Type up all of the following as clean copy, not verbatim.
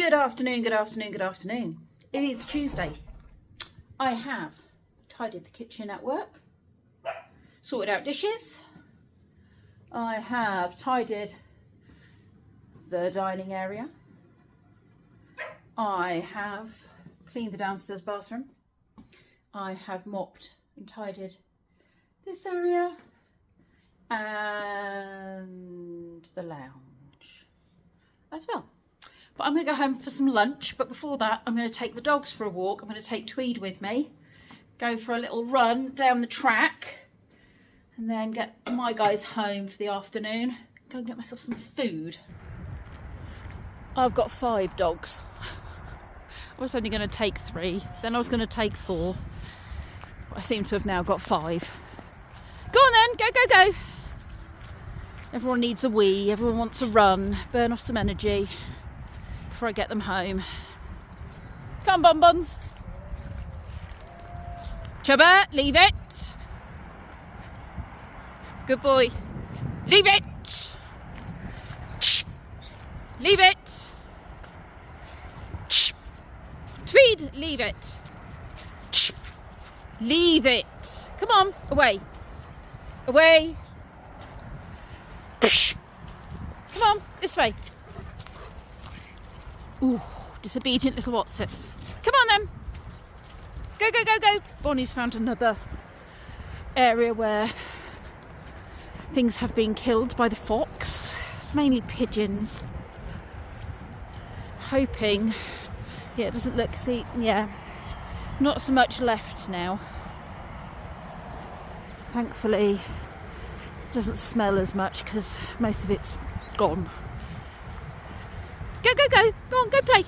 Good afternoon, good afternoon, good afternoon. It is Tuesday. I have tidied the kitchen at work, sorted out dishes. I have tidied the dining area. I have cleaned the downstairs bathroom. I have mopped and tidied this area and the lounge as well. But I'm going to go home for some lunch, but before that I'm going to take the dogs for a walk. I'm going to take Tweed with me, go for a little run down the track, and then get my guys home for the afternoon. Go and get myself some food. I've got 5 dogs. I was only going to take 3, then I was going to take 4. I seem to have now got 5. Go on then, go, go, go. Everyone needs a wee, everyone wants a run, burn off some energy before I get them home. Come on, bonbons. Chubba, leave it. Good boy. Leave it. Leave it. Tweed, leave it. Leave it. Come on, away. Away. Come on, this way. Ooh, disobedient little Watsits. Come on then. Go, go, go, go. Bonnie's found another area where things have been killed by the fox. It's mainly pigeons. Hoping, yeah, it doesn't look, see, yeah, not so much left now. So thankfully, it doesn't smell as much because most of it's gone. Go, go, go. Go on, go play.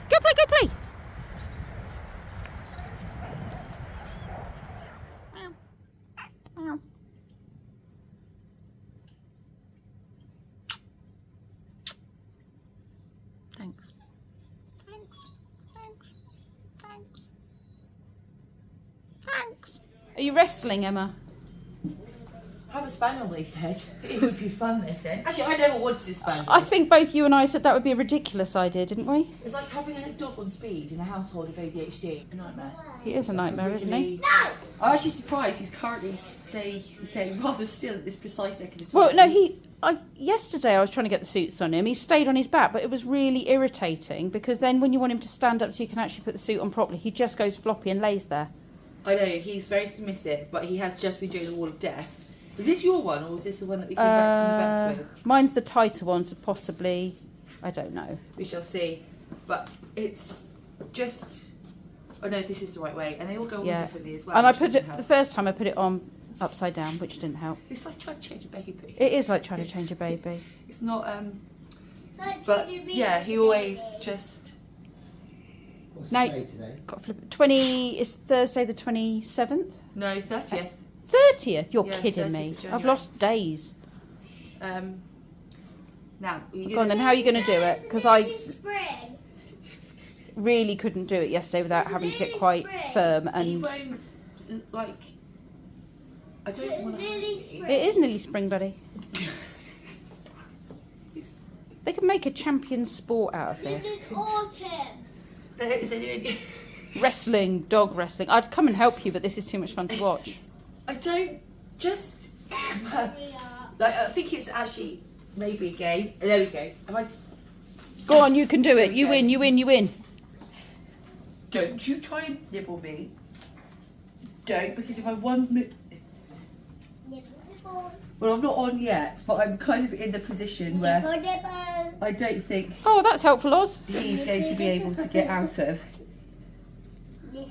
Go play, go play. Meow. Meow. Thanks. Thanks. Thanks. Thanks. Thanks. Are you wrestling, Emma? Have a spaniel, they said. It would be fun, they said. Actually, I never wanted a spaniel. I think both you and I said that would be a ridiculous idea, didn't we? It's like having a dog on speed in a household of ADHD. A nightmare. He is a nightmare, isn't he? No! I'm actually surprised he's currently staying rather still at this precise second of time. Well, no, yesterday I was trying to get the suits on him. He stayed on his back, but it was really irritating because then when you want him to stand up so you can actually put the suit on properly, he just goes floppy and lays there. I know, he's very submissive, but he has just been doing the wall of death. Was this your one, or was this the one that we came back from the vets with? Mine's the tighter one, so possibly, I don't know. We shall see. But it's just... Oh no, this is the right way. And they all go on differently as well. And I put it, the first time I put it on upside down, which didn't help. It's like trying to change a baby. It is like trying to change a baby. It's not, but yeah, he always just... What's Now, the date today? got to flip it. 20, it's Thursday the 27th? No, 30th. 30th? You're Yeah, kidding 30th me. of I've January. lost days. Now, Go on then, how are you going to do it? Because I Spring. really couldn't do it yesterday without having to get quite firm. He And won't, like... I don't want Nearly to... spring. it is nearly spring, buddy. They could make a champion sport out of This this. is autumn. Is anyone... Wrestling, dog wrestling. I'd come and help you, but this is too much fun to watch. I don't... Just... We are. Like, I think it's actually maybe a game. There we go. Have I... Go on, you can do it. You win, you win, you win. Don't you try and nibble me. Don't, because if I one... Well, I'm not on yet, but I'm kind of in the position where I don't think Oh, that's helpful, Oz. he's going to be able to get out of. Do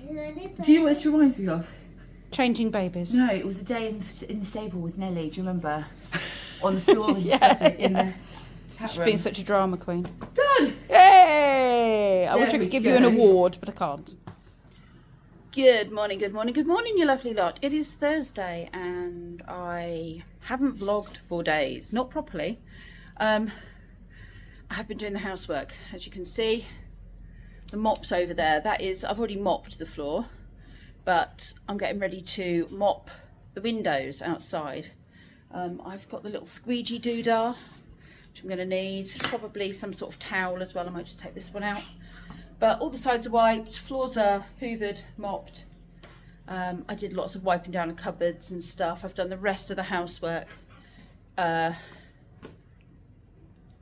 you know what this reminds me of? Changing babies. No, it was the day in the stable with Nelly. Do you remember? On the floor in Yeah, static in the tap She's room. being such a drama queen. Done. Yay! I wish I There could we give you an go. award, but I can't. Good morning, good morning, good morning, you lovely lot. It is Thursday and I haven't vlogged for days, not properly. I have been doing the housework. As you can see, the mop's over there. That is, I've already mopped the floor, but I'm getting ready to mop the windows outside. I've got the little squeegee doodah which I'm going to need. Probably some sort of towel as well. I might just take this one out. But all the sides are wiped, floors are hoovered, mopped. I did lots of wiping down of cupboards and stuff. I've done the rest of the housework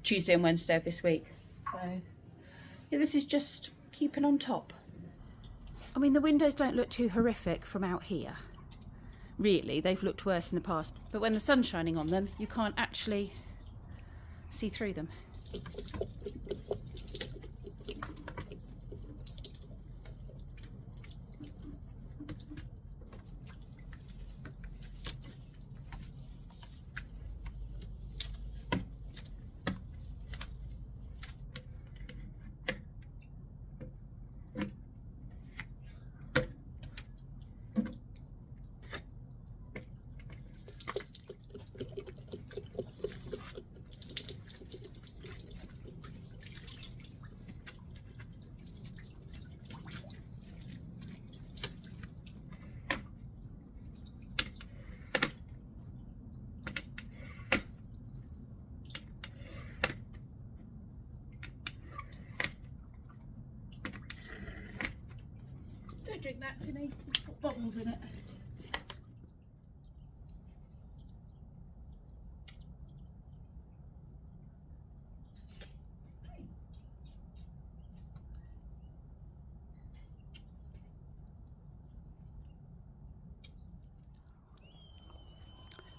Tuesday and Wednesday of this week. So yeah, this is just keeping on top. I mean, the windows don't look too horrific from out here. Really, they've looked worse in the past. But when the sun's shining on them, you can't actually see through them. Don't drink that, Tinny. It's got bubbles in it.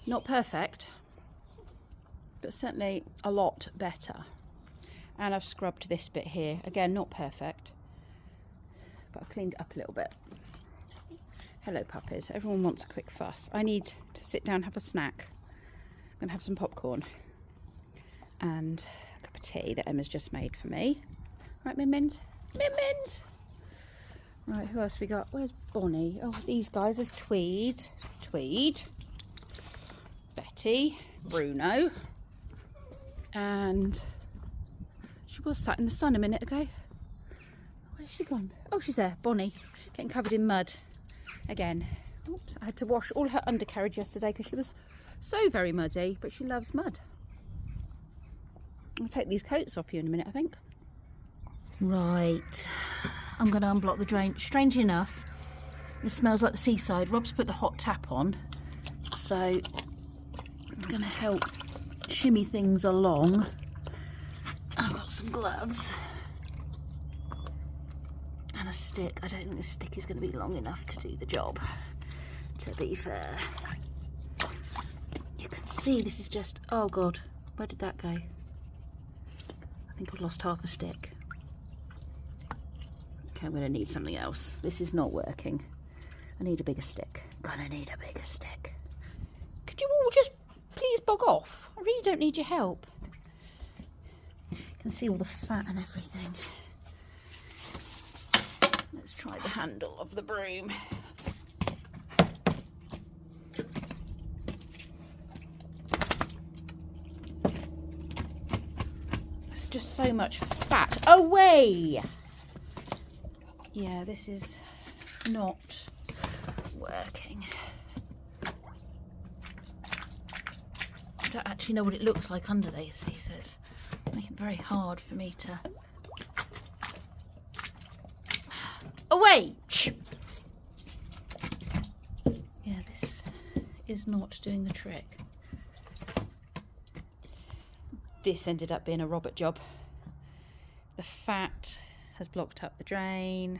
Not perfect, but certainly a lot better. And I've scrubbed this bit here. Again, not perfect, but I've cleaned it up a little bit. Hello puppies, everyone wants a quick fuss. I need to sit down and have a snack. I'm gonna have some popcorn and a cup of tea that Emma's just made for me. Right, Min Min? Min Min! Right, who else we got? Where's Bonnie? Oh, these guys, there's Tweed, Betty, Bruno, and she was sat in the sun a minute ago. Where's she gone? Oh, she's there, Bonnie, getting covered in mud again. Oops, I had to wash all her undercarriage yesterday because she was so very muddy, but she loves mud. I'll take these coats off you in a minute, I think. Right, I'm going to unblock the drain. Strangely enough, it smells like the seaside. Rob's put the hot tap on, so it's going to help shimmy things along. I've got some gloves and a stick. I don't think this stick is going to be long enough to do the job, to be fair. You can see this is just, oh god, where did that go? I think I've lost half a stick. Okay, I'm going to need something else. This is not working. I need a bigger stick. Gonna need a bigger stick. Could you all just please bog off? I really don't need your help. You can see all the fat and everything. Let's try the handle of the broom. There's just so much fat. Away! Yeah, this is not working. I don't actually know what it looks like under these, he says. Make it very hard for me to... Away! Yeah, this is not doing the trick. This ended up being a Robert job. The fat has blocked up the drain.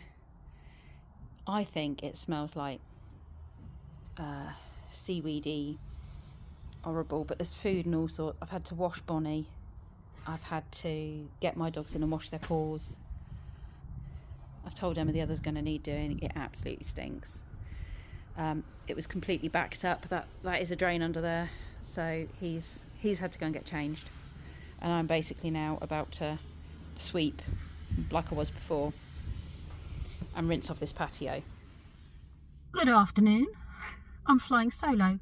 I think it smells like seaweedy, horrible, but there's food and all sorts. I've had to wash Bonnie. I've had to get my dogs in and wash their paws. I've told Emma the other's going to need doing. It absolutely stinks. It was completely backed up. That is a drain under there, so he's had to go and get changed, and I'm basically now about to sweep like I was before and rinse off this patio. Good afternoon. I'm flying solo.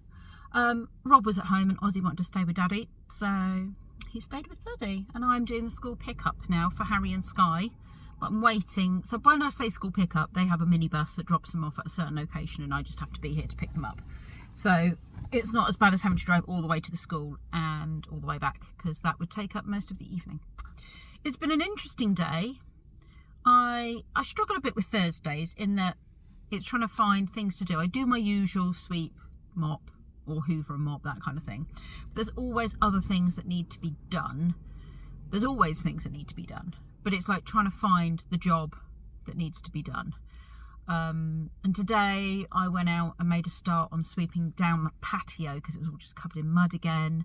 Rob was at home and Ozzy wanted to stay with Daddy, so he stayed with Daddy, and I'm doing the school pickup now for Harry and Sky. But I'm waiting. So when I say school pickup, they have a minibus that drops them off at a certain location, and I just have to be here to pick them up. So it's not as bad as having to drive all the way to the school and all the way back, because that would take up most of the evening. It's been an interesting day. I struggle a bit with Thursdays in that it's trying to find things to do. I do my usual sweep, mop, or hoover and mop, that kind of thing. But there's always other things that need to be done. There's always things that need to be done. But it's like trying to find the job that needs to be done. And today I went out and made a start on sweeping down the patio because it was all just covered in mud again.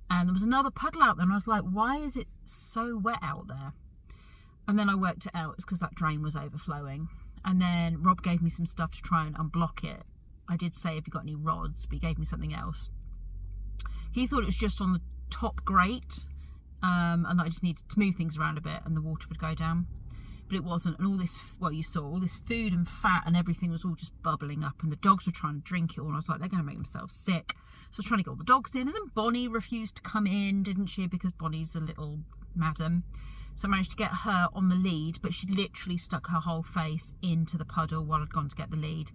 And there was another puddle out there and I was like, why is it so wet out there? And then I worked it out. It's because that drain was overflowing. And then Rob gave me some stuff to try and unblock it. I did say, have you got any rods? But he gave me something else. He thought it was just on the top grate, and that I just needed to move things around a bit and the water would go down. But it wasn't. And all this, well, you saw all this food and fat and everything was all just bubbling up, and the dogs were trying to drink it all. And I was like, they're going to make themselves sick. So I was trying to get all the dogs in. And then Bonnie refused to come in, didn't she? Because Bonnie's a little madam. So I managed to get her on the lead, but she literally stuck her whole face into the puddle while I'd gone to get the lead.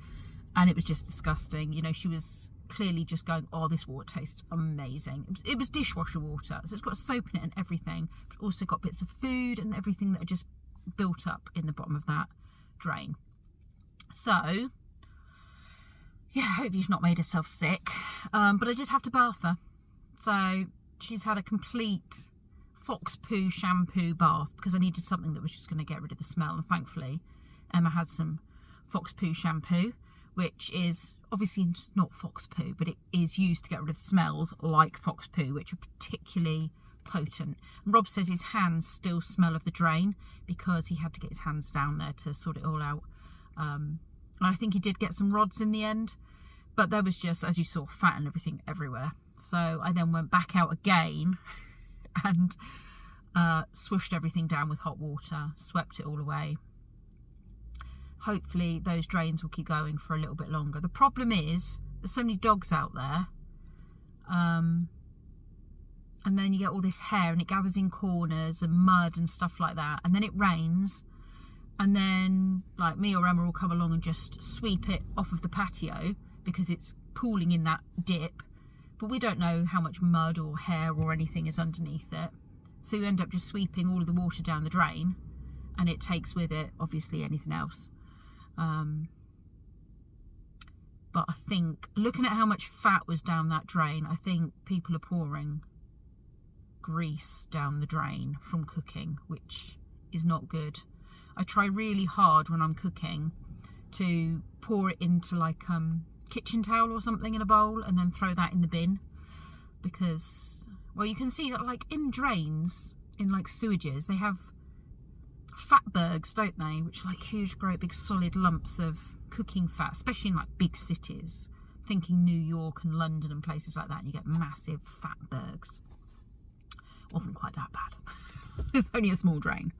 And it was just disgusting. You know, she was clearly just going, oh, this water tastes amazing. It was dishwasher water. So it's got soap in it and everything, but also got bits of food and everything that are just built up in the bottom of that drain. So, yeah, I hope she's not made herself sick. But I did have to bath her. So she's had a complete fox poo shampoo bath because I needed something that was just going to get rid of the smell, and thankfully Emma had some fox poo shampoo, which is obviously not fox poo, but it is used to get rid of smells like fox poo, which are particularly potent. And Rob says his hands still smell of the drain because he had to get his hands down there to sort it all out. And I think he did get some rods in the end, but there was just, as you saw, fat and everything everywhere. So I then went back out again and swooshed everything down with hot water, swept it all away. Hopefully those drains will keep going for a little bit longer. The problem is there's so many dogs out there, and then you get all this hair and it gathers in corners and mud and stuff like that, and then it rains, and then like me or Emma will come along and just sweep it off of the patio because it's pooling in that dip, but we don't know how much mud or hair or anything is underneath it. So you end up just sweeping all of the water down the drain, and it takes with it obviously anything else. But I think looking at how much fat was down that drain, I think people are pouring grease down the drain from cooking, which is not good. I try really hard when I'm cooking to pour it into like kitchen towel or something in a bowl and then throw that in the bin, because, well, you can see that like in drains, in like sewages, they have fatbergs, don't they, which are like huge great big solid lumps of cooking fat, especially in like big cities, thinking New York and London and places like that, and you get massive fatbergs. Wasn't quite that bad. It's only a small drain.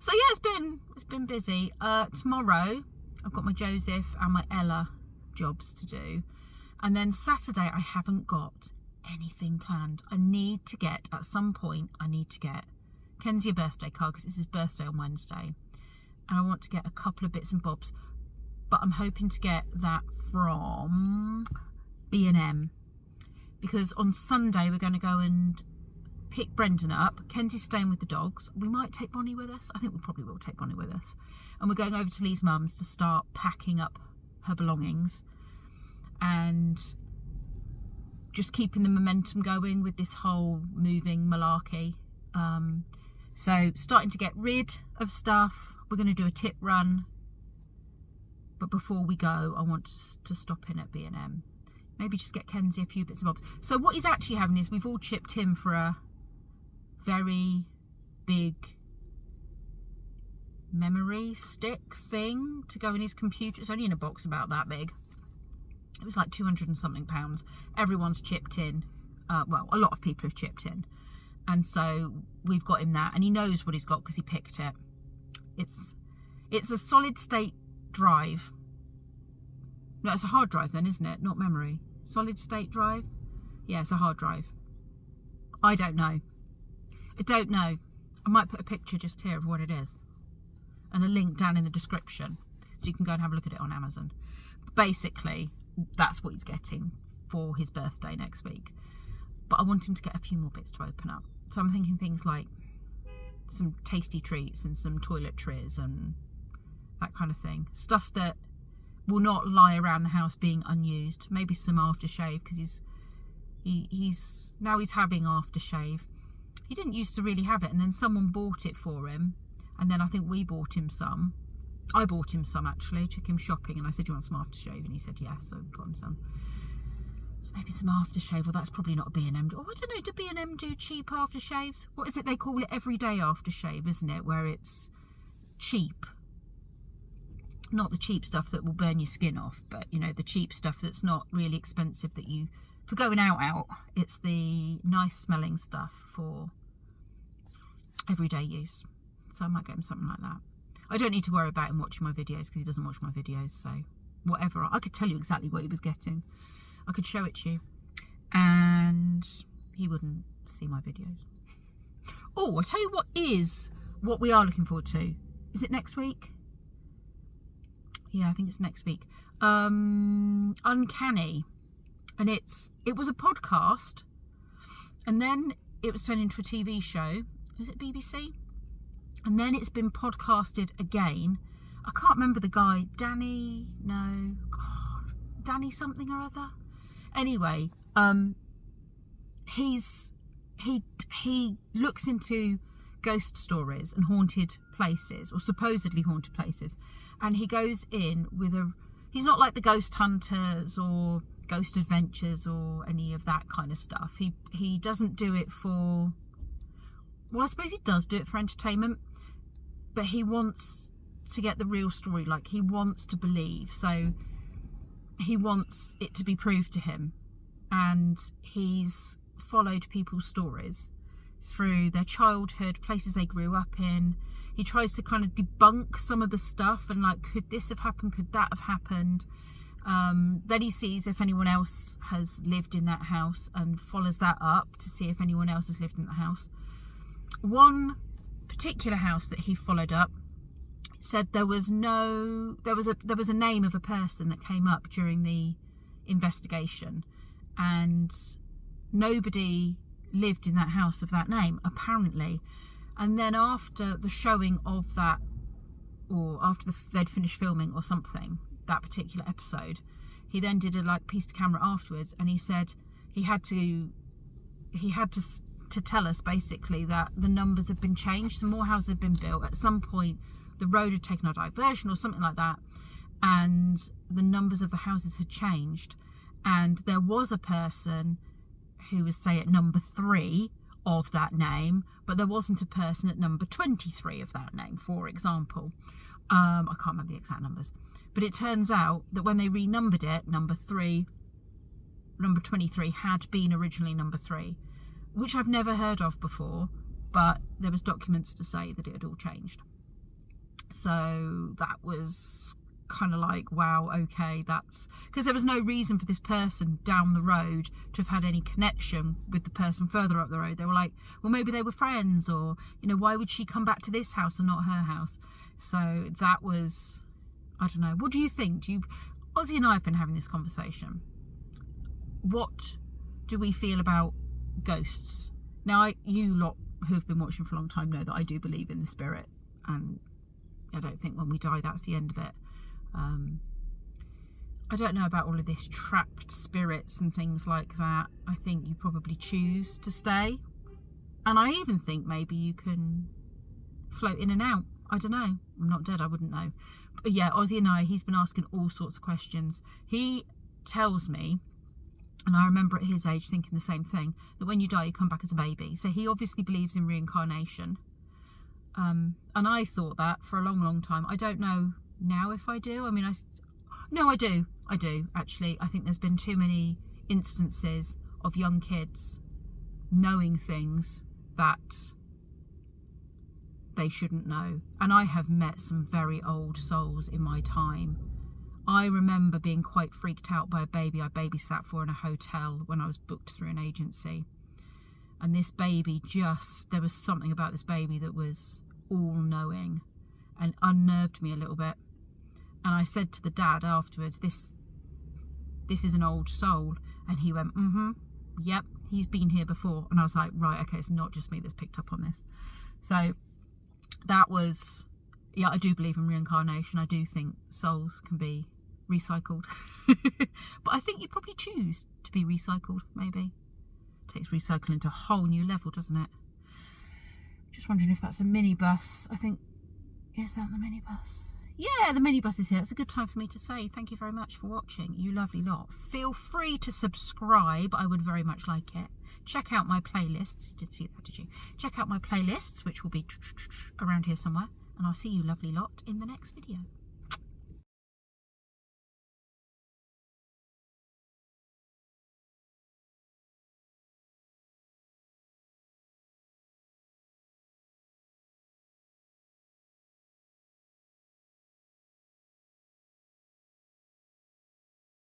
So yeah, it's been busy. Tomorrow I've got my Joseph and my Ella jobs to do, and then Saturday I haven't got anything planned. I need to get, at some point I need to get Kenzie a birthday card because it's his birthday on Wednesday, and I want to get a couple of bits and bobs, but I'm hoping to get that from B&M, because on Sunday we're going to go and pick Brendan up. Kenzie's staying with the dogs. We might take Bonnie with us. I think we probably will take Bonnie with us, and we're going over to Lee's mum's to start packing up her belongings and just keeping the momentum going with this whole moving malarkey. So starting to get rid of stuff. We're going to do a tip run, but before we go I want to stop in at B&M, maybe just get Kenzie a few bits and bobs. So what he's actually having is we've all chipped him for a very big memory stick thing to go in his computer. It's only in a box about that big. It was like 200 and something pounds. Everyone's chipped in. Well, a lot of people have chipped in, and so we've got him that, and he knows what he's got because he picked it. It's a solid state drive. No, it's a hard drive then, isn't it? Not memory. Solid state drive. Yeah, it's a hard drive. I don't know. I might put a picture just here of what it is and a link down in the description so you can go and have a look at it on Amazon. But basically, that's what he's getting for his birthday next week. But I want him to get a few more bits to open up. So I'm thinking things like some tasty treats and some toiletries and that kind of thing. Stuff that will not lie around the house being unused. Maybe some aftershave, because he's now having aftershave. He didn't used to really have it, and then someone bought it for him, and then I think we bought him some. I bought him some, actually. Took him shopping and I said, "Do you want some aftershave?" And he said yes, so got him some. So maybe some aftershave. Well, that's probably not a B&M. Oh, I don't know, do B&M do cheap aftershaves? What is it they call it? Everyday aftershave, isn't it? Where it's cheap. Not the cheap stuff that will burn your skin off, but, you know, the cheap stuff that's not really expensive, that you, for going out, it's the nice smelling stuff for everyday use. So I might get him something like that. I don't need to worry about him watching my videos, because he doesn't watch my videos, so whatever. I could tell you exactly what he was getting. I could show it to you, and he wouldn't see my videos. Oh, I'll tell you what we are looking forward to. Is it next week? Yeah, I think it's next week. Uncanny. And it was a podcast, and then it was turned into a TV show. Is it BBC? And then it's been podcasted again. I can't remember the guy. Danny something or other. Anyway, he looks into ghost stories and haunted places, or supposedly haunted places, and he goes in with he's not like the Ghost Hunters or Ghost Adventures or any of that kind of stuff. He doesn't do it for, well, I suppose he does do it for entertainment, but he wants to get the real story. Like, he wants to believe, so he wants it to be proved to him. And he's followed people's stories through their childhood, places they grew up in. He tries to kind of debunk some of the stuff, and like, could this have happened, could that have happened? Then he sees if anyone else has lived in that house and follows that up to see if anyone else has lived in the house. One particular house that he followed up said there was a name of a person that came up during the investigation, and nobody lived in that house of that name, apparently. And then after the showing of that, or after they'd finished filming or something, that particular episode, he then did a piece to camera afterwards, and he said he had to tell us basically that the numbers have been changed. Some more houses have been built. At some point the road had taken a diversion or something like that, and the numbers of the houses had changed, and there was a person who was, say, at number 3 of that name, but there wasn't a person at number 23 of that name, for example. I can't remember the exact numbers, but it turns out that when they renumbered it, number 23 had been originally number 3, which I've never heard of before, but there was documents to say that it had all changed. So that was kind of like, wow, okay, that's because there was no reason for this person down the road to have had any connection with the person further up the road. They were like, well, maybe they were friends, or, you know, why would she come back to this house and not her house? So that was, I don't know. What do you think? Ozzy and I have been having this conversation. What do we feel about ghosts? Now, you lot who have been watching for a long time know that I do believe in the spirit, and I don't think when we die that's the end of it. I don't know about all of this trapped spirits and things like that. I think you probably choose to stay, and I even think maybe you can float in and out. I don't know. I'm not dead, I wouldn't know. But yeah, Ozzy and I, he's been asking all sorts of questions. He tells me, and I remember at his age thinking the same thing, that when you die you come back as a baby. So he obviously believes in reincarnation, and I thought that for a long time. I don't know now if I do. I mean, I do actually. I think there's been too many instances of young kids knowing things that they shouldn't know, and I have met some very old souls in my time. I remember being quite freaked out by a baby I babysat for in a hotel when I was booked through an agency, and this baby there was something about this baby that was all-knowing and unnerved me a little bit. And I said to the dad afterwards, this is an old soul, And he went, yep, he's been here before. And I was like, right, okay, it's not just me that's picked up on this. So that was, yeah, I do believe in reincarnation. I do think souls can be recycled. But I think you probably choose to be recycled, maybe. Takes recycling to a whole new level, doesn't it? Just wondering if that's a minibus. I think, is that the minibus? Yeah, the minibus is here. It's a good time for me to say thank you very much for watching, you lovely lot. Feel free to subscribe. I would very much like it. Check out my playlists. You did see that, did you? Check out my playlists, which will be around here somewhere. And I'll see you lovely lot in the next video.